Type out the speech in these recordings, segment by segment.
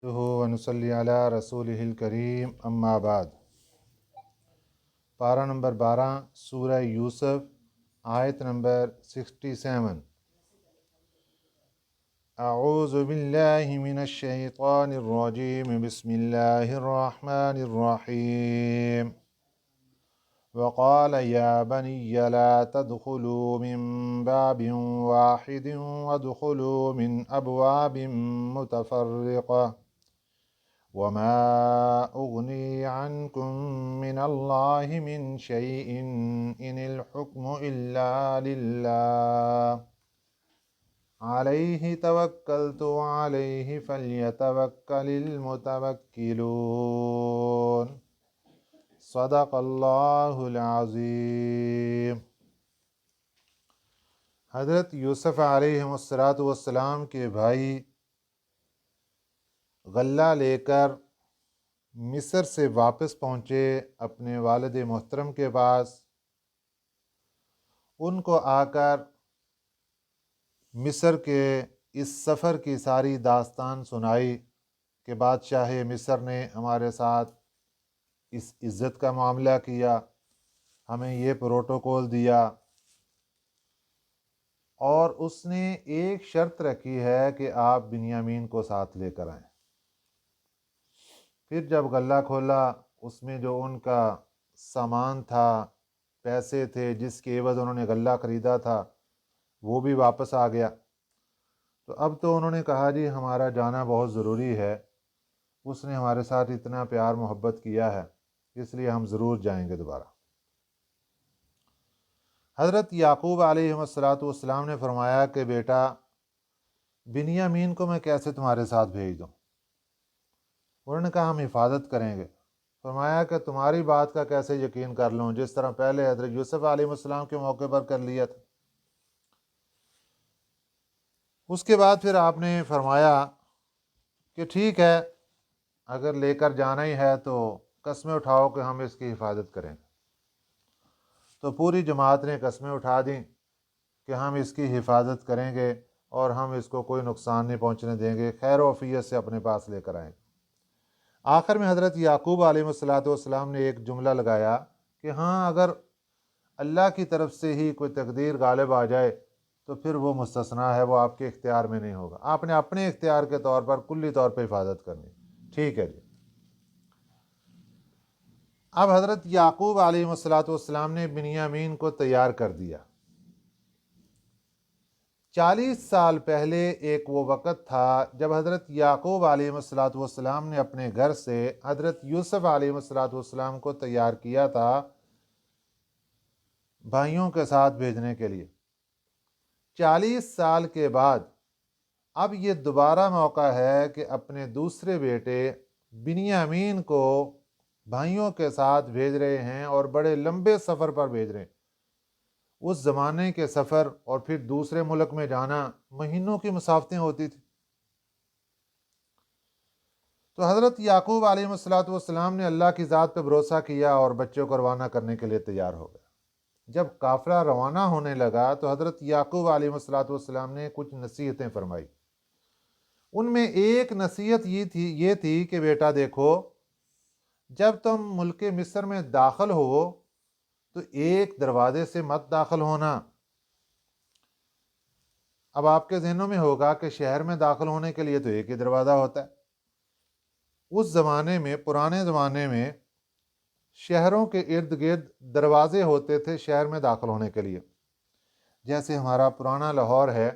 ونصلی علی رسولہ الکریم اما بعد۔ پارہ نمبر 12 سورہ یوسف، آیت نمبر 67۔ اعوذ باللہ من الشیطان الرجیم، بسم اللہ الرحمن الرحیم۔ وقال یا بنی لا تدخلوا من باب واحد وادخلوا من ابواب متفرقة وما اغنی عنکم من اللہ من شیء ان الحکم الا للہ علیہ توکلت وعلیہ فلیتوکل المتوکلون۔ صدق اللہ العظیم۔ حضرت یوسف علیہ السلام کے بھائی غلہ لے کر مصر سے واپس پہنچے اپنے والد محترم کے پاس۔ ان کو آ کر مصر کے اس سفر کی ساری داستان سنائی کہ بادشاہ مصر نے ہمارے ساتھ اس عزت کا معاملہ کیا، ہمیں یہ پروٹوکول دیا، اور اس نے ایک شرط رکھی ہے کہ آپ بنیامین کو ساتھ لے کر آئیں۔ پھر جب غلہ کھولا، اس میں جو ان کا سامان تھا، پیسے تھے جس کے عوض انہوں نے غلہ خریدا تھا، وہ بھی واپس آ گیا۔ تو اب تو انہوں نے کہا جی ہمارا جانا بہت ضروری ہے، اس نے ہمارے ساتھ اتنا پیار محبت کیا ہے، اس لیے ہم ضرور جائیں گے دوبارہ۔ حضرت یعقوب علیہ السلام نے فرمایا کہ بیٹا بنیامین کو میں کیسے تمہارے ساتھ بھیج دوں؟ انہوں نے کہا ہم حفاظت کریں گے۔ فرمایا کہ تمہاری بات کا کیسے یقین کر لوں، جس طرح پہلے حضرت یوسف علیہ السلام کے موقع پر کر لیا تھا۔ اس کے بعد پھر آپ نے فرمایا کہ ٹھیک ہے، اگر لے کر جانا ہی ہے تو قسمیں اٹھاؤ کہ ہم اس کی حفاظت کریں گے۔ تو پوری جماعت نے قسمیں اٹھا دیں کہ ہم اس کی حفاظت کریں گے اور ہم اس کو کوئی نقصان نہیں پہنچنے دیں گے، خیر و عافیت سے اپنے پاس لے کر آئیں گے۔ آخر میں حضرت یعقوب علیہ السلام نے ایک جملہ لگایا کہ ہاں اگر اللہ کی طرف سے ہی کوئی تقدیر غالب آ جائے تو پھر وہ مستثنا ہے، وہ آپ کے اختیار میں نہیں ہوگا، آپ نے اپنے اختیار کے طور پر کلی طور پہ حفاظت کرنی۔ ٹھیک ہے جی۔ اب حضرت یعقوب علیہ السلام نے بنیامین کو تیار کر دیا۔ 40 سال پہلے ایک وہ وقت تھا جب حضرت یعقوب علیہ السلام نے اپنے گھر سے حضرت یوسف علیہ السلام کو تیار کیا تھا بھائیوں کے ساتھ بھیجنے کے لیے۔ 40 سال کے بعد اب یہ دوبارہ موقع ہے کہ اپنے دوسرے بیٹے بنیامین کو بھائیوں کے ساتھ بھیج رہے ہیں، اور بڑے لمبے سفر پر بھیج رہے ہیں۔ اس زمانے کے سفر اور پھر دوسرے ملک میں جانا مہینوں کی مسافتیں ہوتی تھی۔ تو حضرت یعقوب علیہ السلام نے اللہ کی ذات پہ بھروسہ کیا اور بچوں کو روانہ کرنے کے لیے تیار ہو گئے۔ جب قافلہ روانہ ہونے لگا تو حضرت یعقوب علیہ السلام نے کچھ نصیحتیں فرمائی۔ ان میں ایک نصیحت یہ تھی کہ بیٹا دیکھو، جب تم ملک مصر میں داخل ہو تو ایک دروازے سے مت داخل ہونا۔ اب آپ کے ذہنوں میں ہوگا کہ شہر میں داخل ہونے کے لیے تو ایک ہی دروازہ ہوتا ہے۔ اس زمانے میں، پرانے زمانے میں، شہروں کے ارد گرد دروازے ہوتے تھے شہر میں داخل ہونے کے لیے۔ جیسے ہمارا پرانا لاہور ہے،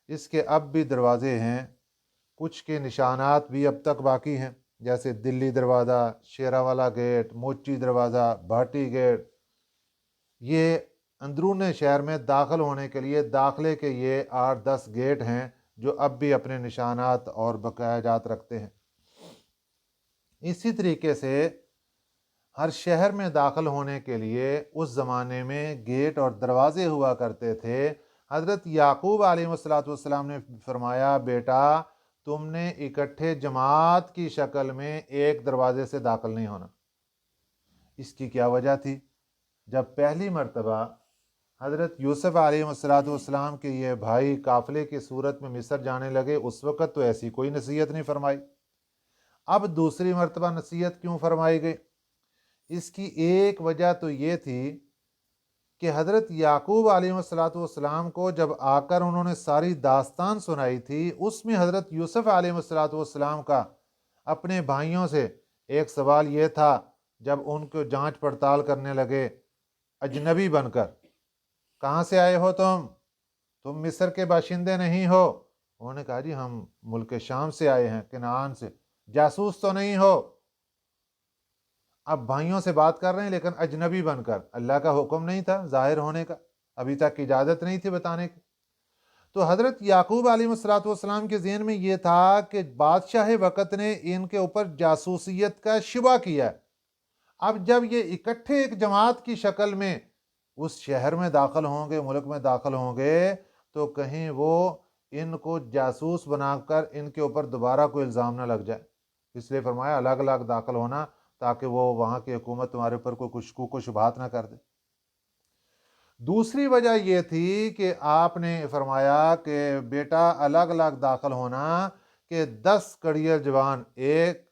اس کے اب بھی دروازے ہیں، کچھ کے نشانات بھی اب تک باقی ہیں، جیسے دلی دروازہ، شیراوالا گیٹ، موچی دروازہ، بھاٹی گیٹ۔ یہ اندرون شہر میں داخل ہونے کے لیے داخلے کے یہ 8-10 گیٹ ہیں جو اب بھی اپنے نشانات اور بقایا جات رکھتے ہیں۔ اسی طریقے سے ہر شہر میں داخل ہونے کے لیے اس زمانے میں گیٹ اور دروازے ہوا کرتے تھے۔ حضرت یعقوب علیہ السلام نے فرمایا بیٹا تم نے اکٹھے جماعت کی شکل میں ایک دروازے سے داخل نہیں ہونا۔ اس کی کیا وجہ تھی؟ جب پہلی مرتبہ حضرت یوسف علیہ السلام کے یہ بھائی قافلے کی صورت میں مصر جانے لگے، اس وقت تو ایسی کوئی نصیحت نہیں فرمائی۔ اب دوسری مرتبہ نصیحت کیوں فرمائی گئی؟ اس کی ایک وجہ تو یہ تھی کہ حضرت یعقوب علیہ السلام کو جب آ کر انہوں نے ساری داستان سنائی تھی، اس میں حضرت یوسف علیہ السلام کا اپنے بھائیوں سے ایک سوال یہ تھا، جب ان کو جانچ پڑتال کرنے لگے اجنبی بن کر، کہاں سے آئے ہو تم مصر کے باشندے نہیں ہو؟ انہوں نے کہا جی ہم ملک شام سے آئے ہیں، کنعان سے، جاسوس تو نہیں ہو؟ اب بھائیوں سے بات کر رہے ہیں لیکن اجنبی بن کر، اللہ کا حکم نہیں تھا ظاہر ہونے کا، ابھی تک اجازت نہیں تھی بتانے کی۔ تو حضرت یعقوب علیہ السلام کے ذہن میں یہ تھا کہ بادشاہ وقت نے ان کے اوپر جاسوسیت کا شبہ کیا ہے۔ اب جب یہ اکٹھے ایک جماعت کی شکل میں اس شہر میں داخل ہوں گے، ملک میں داخل ہوں گے، تو کہیں وہ ان کو جاسوس بنا کر ان کے اوپر دوبارہ کوئی الزام نہ لگ جائے، اس لیے فرمایا الگ الگ داخل ہونا، تاکہ وہ وہاں کی حکومت تمہارے اوپر کوئی کشکو شبہات نہ کر دے۔ دوسری وجہ یہ تھی کہ آپ نے فرمایا کہ بیٹا الگ الگ داخل ہونا کہ 10 کڑیل جوان، ایک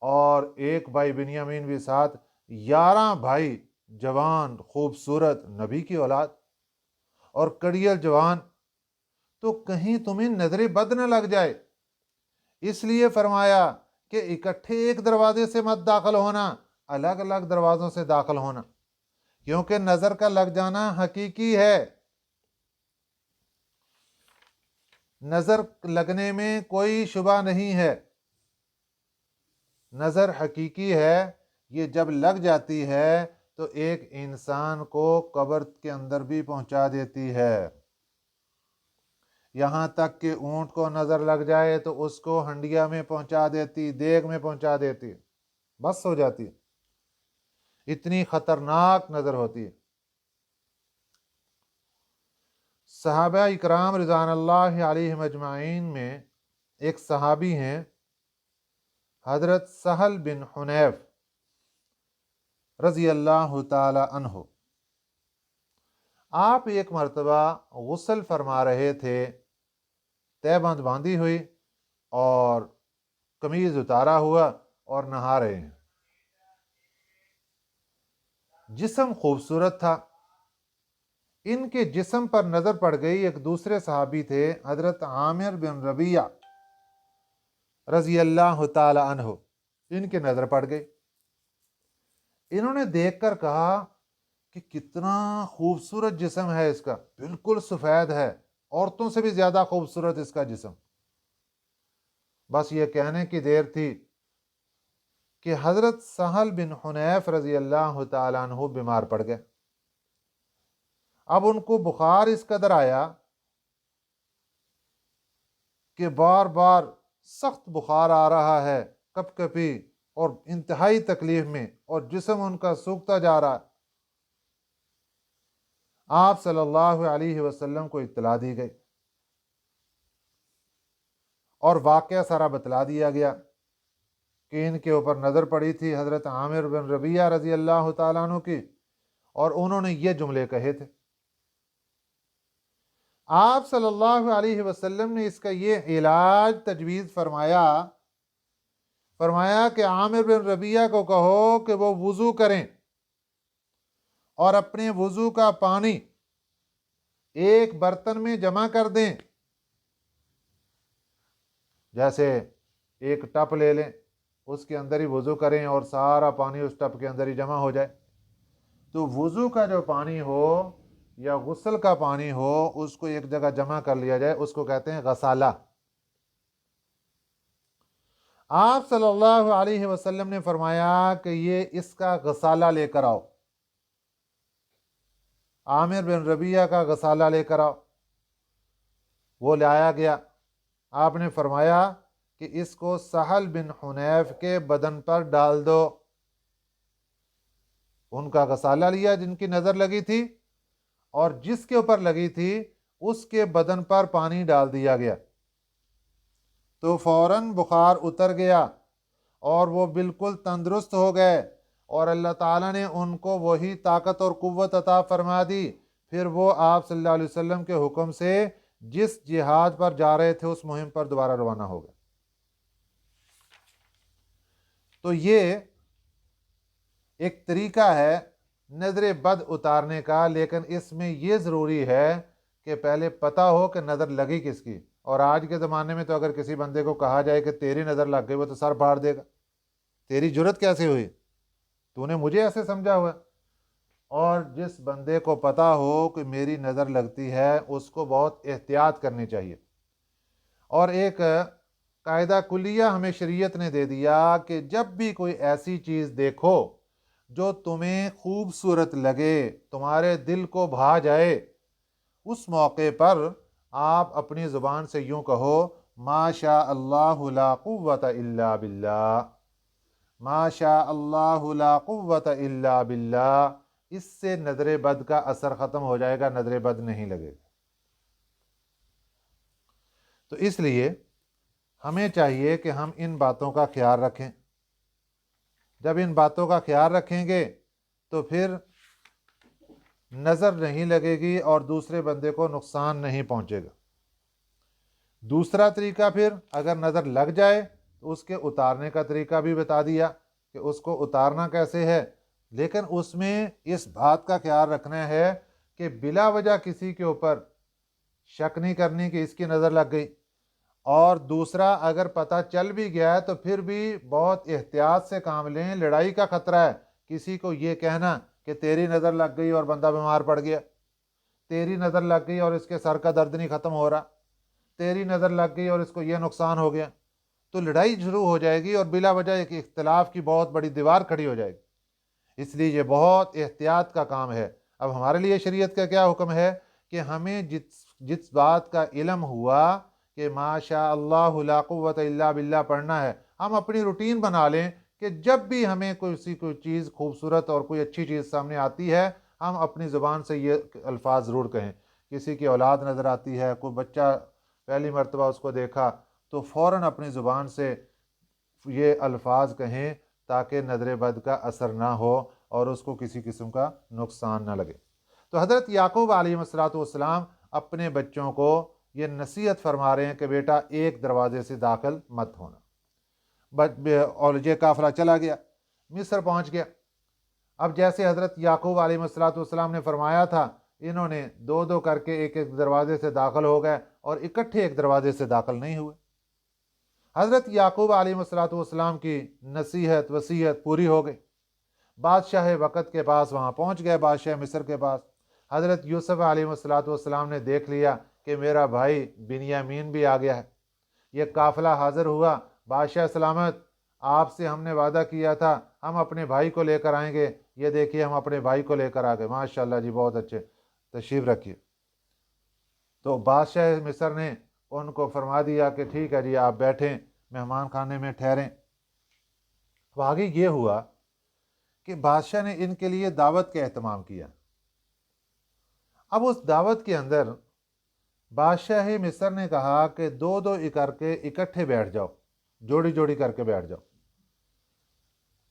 اور ایک بھائی بنیامین بھی ساتھ، 11 بھائی جوان خوبصورت نبی کی اولاد اور کڑیل جوان، تو کہیں تمہیں نظر بد نہ لگ جائے، اس لیے فرمایا کہ اکٹھے ایک دروازے سے مت داخل ہونا، الگ الگ دروازوں سے داخل ہونا، کیونکہ نظر کا لگ جانا حقیقی ہے، نظر لگنے میں کوئی شبہ نہیں ہے، نظر حقیقی ہے، یہ جب لگ جاتی ہے تو ایک انسان کو قبر کے اندر بھی پہنچا دیتی ہے، یہاں تک کہ اونٹ کو نظر لگ جائے تو اس کو ہنڈیا میں پہنچا دیتی، دیگ میں پہنچا دیتی، بس ہو جاتی، اتنی خطرناک نظر ہوتی ہے۔ صحابہ اکرام رضوان اللہ علیہم اجمعین میں ایک صحابی ہیں حضرت سہل بن حنیف رضی اللہ تعالی عنہ۔ آپ ایک مرتبہ غسل فرما رہے تھے، تہ بند باندھی ہوئی اور قمیض اتارا ہوا اور نہا رہے ہیں، جسم خوبصورت تھا، ان کے جسم پر نظر پڑ گئی، ایک دوسرے صحابی تھے حضرت عامر بن ربیعہ رضی اللہ تعالی عنہ، ان کے نظر پڑ گئی، انہوں نے دیکھ کر کہا کہ کتنا خوبصورت جسم ہے اس کا، بالکل سفید ہے، عورتوں سے بھی زیادہ خوبصورت اس کا جسم۔ بس یہ کہنے کی دیر تھی کہ حضرت سہل بن حنیف رضی اللہ تعالیٰ عنہ بیمار پڑ گئے۔ اب ان کو بخار اس قدر آیا کہ بار بار سخت بخار آ رہا ہے، کپ کپی اور انتہائی تکلیف میں، اور جسم ان کا سوکھتا جا رہا ہے۔ آپ صلی اللہ علیہ وسلم کو اطلاع دی گئی اور واقعہ سارا بتلا دیا گیا کہ ان کے اوپر نظر پڑی تھی حضرت عامر بن ربیعہ رضی اللہ تعالیٰ عنہ کی، اور انہوں نے یہ جملے کہے تھے۔ آپ صلی اللہ علیہ وسلم نے اس کا یہ علاج تجویز فرمایا کہ عامر بن ربیعہ کو کہو کہ وہ وضو کریں اور اپنے وضو کا پانی ایک برتن میں جمع کر دیں، جیسے ایک ٹپ لے لیں، اس کے اندر ہی وضو کریں اور سارا پانی اس ٹپ کے اندر ہی جمع ہو جائے۔ تو وضو کا جو پانی ہو یا غسل کا پانی ہو، اس کو ایک جگہ جمع کر لیا جائے، اس کو کہتے ہیں غسالہ۔ آپ صلی اللہ علیہ وسلم نے فرمایا کہ یہ اس کا غسالہ لے کر آؤ، عامر بن ربیعہ کا غسالہ لے کر آؤ۔ وہ لایا گیا، آپ نے فرمایا کہ اس کو سہل بن حنیف کے بدن پر ڈال دو۔ ان کا غسالہ لیا جن کی نظر لگی تھی، اور جس کے اوپر لگی تھی اس کے بدن پر پانی ڈال دیا گیا، تو فوراً بخار اتر گیا اور وہ بالکل تندرست ہو گئے، اور اللہ تعالیٰ نے ان کو وہی طاقت اور قوت عطا فرما دی۔ پھر وہ آپ صلی اللہ علیہ وسلم کے حکم سے جس جہاد پر جا رہے تھے اس مہم پر دوبارہ روانہ ہو گئے۔ تو یہ ایک طریقہ ہے نظر بد اتارنے کا، لیکن اس میں یہ ضروری ہے کہ پہلے پتہ ہو کہ نظر لگی کس کی۔ اور آج کے زمانے میں تو اگر کسی بندے کو کہا جائے کہ تیری نظر لگ گئی، وہ تو سر پھاڑ دے گا، تیری جرت کیسے ہوئی، تو نے مجھے ایسے سمجھا ہوا۔ اور جس بندے کو پتہ ہو کہ میری نظر لگتی ہے، اس کو بہت احتیاط کرنی چاہیے۔ اور ایک قاعدہ کلیہ ہمیں شریعت نے دے دیا کہ جب بھی کوئی ایسی چیز دیکھو جو تمہیں خوبصورت لگے، تمہارے دل کو بھا جائے، اس موقع پر آپ اپنی زبان سے یوں کہو، ما شاء اللہ لا قوت الا باللہ، ما شاء اللہ لا قوت الا باللہ۔ اس سے نظر بد کا اثر ختم ہو جائے گا، نظر بد نہیں لگے گا۔ تو اس لیے ہمیں چاہیے کہ ہم ان باتوں کا خیال رکھیں۔ جب ان باتوں کا خیال رکھیں گے تو پھر نظر نہیں لگے گی اور دوسرے بندے کو نقصان نہیں پہنچے گا۔ دوسرا طریقہ، پھر اگر نظر لگ جائے تو اس کے اتارنے کا طریقہ بھی بتا دیا کہ اس کو اتارنا کیسے ہے، لیکن اس میں اس بات کا خیال رکھنا ہے کہ بلا وجہ کسی کے اوپر شک نہیں کرنی کہ اس کی نظر لگ گئی۔ اور دوسرا، اگر پتہ چل بھی گیا ہے تو پھر بھی بہت احتیاط سے کام لیں، لڑائی کا خطرہ ہے۔ کسی کو یہ کہنا کہ تیری نظر لگ گئی اور بندہ بیمار پڑ گیا، تیری نظر لگ گئی اور اس کے سر کا درد نہیں ختم ہو رہا، تیری نظر لگ گئی اور اس کو یہ نقصان ہو گیا، تو لڑائی شروع ہو جائے گی اور بلا وجہ ایک اختلاف کی بہت بڑی دیوار کھڑی ہو جائے گی۔ اس لیے یہ بہت احتیاط کا کام ہے۔ اب ہمارے لیے شریعت کا کیا حکم ہے کہ ہمیں جس بات کا علم ہوا کہ ما شاء اللہ لا قوت الا باللہ پڑھنا ہے، ہم اپنی روٹین بنا لیں کہ جب بھی ہمیں کوئی چیز خوبصورت اور کوئی اچھی چیز سامنے آتی ہے، ہم اپنی زبان سے یہ الفاظ ضرور کہیں۔ کسی کی اولاد نظر آتی ہے، کوئی بچہ پہلی مرتبہ اس کو دیکھا، تو فوراً اپنی زبان سے یہ الفاظ کہیں تاکہ نظر بد کا اثر نہ ہو اور اس کو کسی قسم کا نقصان نہ لگے۔ تو حضرت یعقوب علیہ السلام اپنے بچوں کو یہ نصیحت فرما رہے ہیں کہ بیٹا ایک دروازے سے داخل مت ہونا۔ اور یہ قافلہ چلا گیا، مصر پہنچ گیا۔ اب جیسے حضرت یعقوب علیہ السلام نے فرمایا تھا، انہوں نے دو دو کر کے ایک ایک دروازے سے داخل ہو گئے اور اکٹھے ایک دروازے سے داخل نہیں ہوئے۔ حضرت یعقوب علیہ السلام کی نصیحت وصیت پوری ہو گئی۔ بادشاہ وقت کے پاس وہاں پہنچ گئے، بادشاہ مصر کے پاس۔ حضرت یوسف علیہ السلام نے دیکھ لیا کہ میرا بھائی بنیامین بھی آ گیا ہے، یہ قافلہ حاضر ہوا۔ بادشاہ سلامت، آپ سے ہم نے وعدہ کیا تھا ہم اپنے بھائی کو لے کر آئیں گے، یہ دیکھیے ہم اپنے بھائی کو لے کر آ گئے۔ ماشاءاللہ جی، بہت اچھے، تشریف رکھیے۔ تو بادشاہ مصر نے ان کو فرما دیا کہ ٹھیک ہے جی، آپ بیٹھیں، مہمان خانے میں ٹھہریں۔ اب آگے یہ ہوا کہ بادشاہ نے ان کے لیے دعوت کا اہتمام کیا۔ اب اس دعوت کے اندر بادشاہ مصر نے کہا کہ دو دو کر کے اکٹھے بیٹھ جاؤ، جوڑی جوڑی کر کے بیٹھ جاؤ۔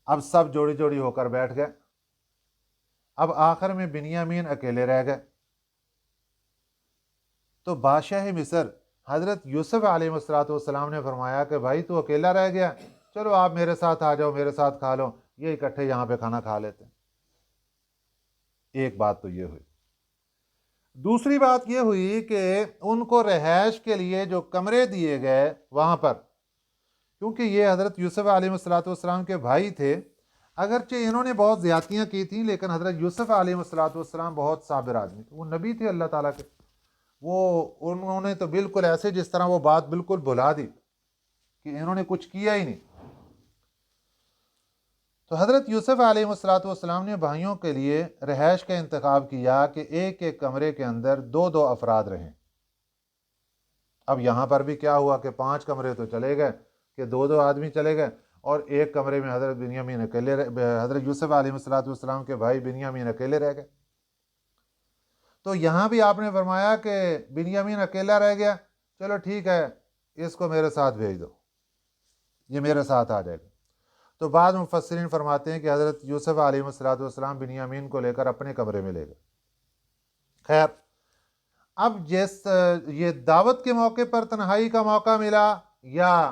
اب سب جوڑی جوڑی ہو کر بیٹھ گئے۔ اب آخر میں بنیامین اکیلے رہ گئے۔ تو بادشاہ مصر حضرت یوسف علیہ السلام نے فرمایا کہ بھائی تو اکیلا رہ گیا، چلو آپ میرے ساتھ آ جاؤ، میرے ساتھ کھا لو، یہ اکٹھے یہاں پہ کھانا کھا لیتے ہیں۔ ایک بات تو یہ ہوئی۔ دوسری بات یہ ہوئی کہ ان کو رہائش کے لیے جو کمرے دیے گئے وہاں پر، کیونکہ یہ حضرت یوسف علیہ السلام کے بھائی تھے، اگرچہ انہوں نے بہت زیادتیاں کی تھیں، لیکن حضرت یوسف علیہ السلام بہت صابر آدمی تھے، وہ نبی تھے اللہ تعالیٰ کے۔ انہوں نے تو بالکل ایسے جس طرح وہ بات بالکل بھلا دی کہ انہوں نے کچھ کیا ہی نہیں۔ تو حضرت یوسف علیہ السلام نے بھائیوں کے لیے رہائش کا انتخاب کیا کہ ایک ایک کمرے کے اندر دو دو افراد رہیں۔ اب یہاں پر بھی کیا ہوا کہ 5 کمرے تو چلے گئے کہ دو دو آدمی چلے گئے، اور ایک کمرے میں حضرت بنیامین اکیلے حضرت یوسف علیہ السلام کے بھائی بنیامین اکیلے رہ گئے۔ تو یہاں بھی آپ نے فرمایا کہ بنیامین اکیلا رہ گیا، چلو ٹھیک ہے، اس کو میرے ساتھ بھیج دو، یہ میرے ساتھ آ جائے گا۔ تو بعض مفسرین فرماتے ہیں کہ حضرت یوسف علیہ السلام بنیامین کو لے کر اپنے کمرے میں لے گئے۔ خیر، اب یہ دعوت کے موقع پر تنہائی کا موقع ملا یا